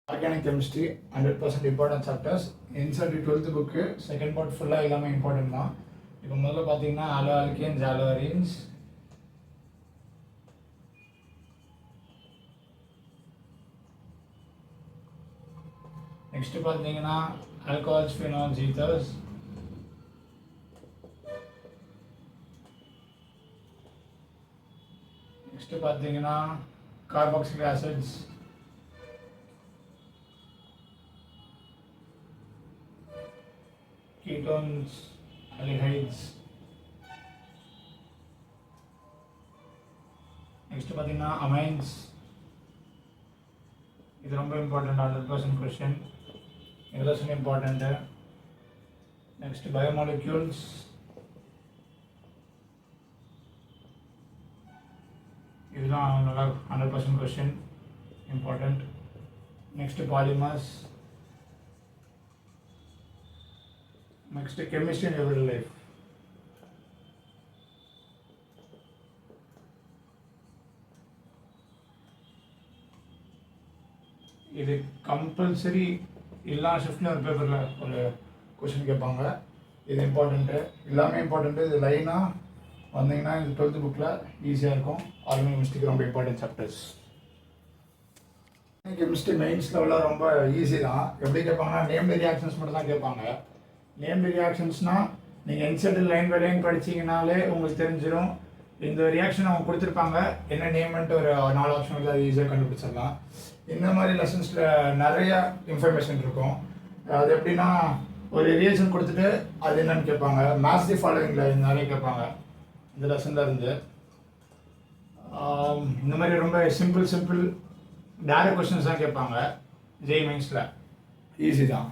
Organic chemistry 100% important chapters. Insert 12th book second part ஃபுல்லாக எல்லாமே important தான். இப்போ முதல்ல பார்த்தீங்கன்னா ஆல்கேன்ஸ் ஆல்வரின்ஸ், நெக்ஸ்ட் பார்த்தீங்கன்னா ஆல்கஹால்ஸ் ஃபினால்ஸ் ஈத்தர்ஸ், நெக்ஸ்ட் பார்த்தீங்கன்னா carboxylic acids, ketones, aldehydes. Next பார்த்தீங்கன்னா amines. இது ரொம்ப இம்பார்ட்டன்ட் 100% கொஸ்டின். இதுல இம்பார்ட்டன்ட். நெக்ஸ்ட் பயோமாலிக்யூல்ஸ், இதெல்லாம் நல்லா 100% question important. Next polymers, next chemistry in everyday life. இது கம்பல்சரி எல்லா ஷிஃப்ட்லையும் ஒரு பேப்பரில் ஒரு கொஷின் கேட்பாங்க. இது இம்பார்ட்டண்ட்டு, எல்லாமே இம்பார்ட்டண்ட்டு. இது லைனாக வந்தீங்கன்னா இந்த 12th புக்கில் ஈஸியாக இருக்கும். ஆர்கானிக் கெமிஸ்ட்ரிக்கு ரொம்ப இம்பார்ட்டன்ட் சாப்டர்ஸ். கெமிஸ்ட்ரி மெயின்ஸ் லெவலில் ரொம்ப ஈஸி தான். எப்படி கேட்பாங்கன்னா நேம்டு ரியாக்ஷன்ஸ் மட்டும் தான் கேட்பாங்க. நேம்டு ரியாக்ஷன்ஸ்னால் நீங்கள் என்செட்டில் லைன் பை லைன் படிச்சிங்கனாலே உங்களுக்கு தெரிஞ்சிடும். இந்த ரியாக்ஷன் அவங்க கொடுத்துருப்பாங்க, என்ன நேம்ன்ட்டு ஒரு 4 ஆப்ஷன் வந்து அது ஈஸியாக கண்டுபிடிச்சிடலாம். இந்த மாதிரி லெசன்ஸில் நிறையா இன்ஃபர்மேஷன் இருக்கும். அது எப்படின்னா ஒரு ரியாக்ஷன் கொடுத்துட்டு அது என்னன்னு கேட்பாங்க. மேத்ஸ் தி ஃபாலோவிங்கில் நிறைய கேட்பாங்க இந்த லெசனில் இருந்து. இந்த மாதிரி ரொம்ப சிம்பிள் டேரக்ட் கொஸ்டின்ஸ் தான் கேட்பாங்க. JEE மெயின்ஸில் ஈஸி தான்.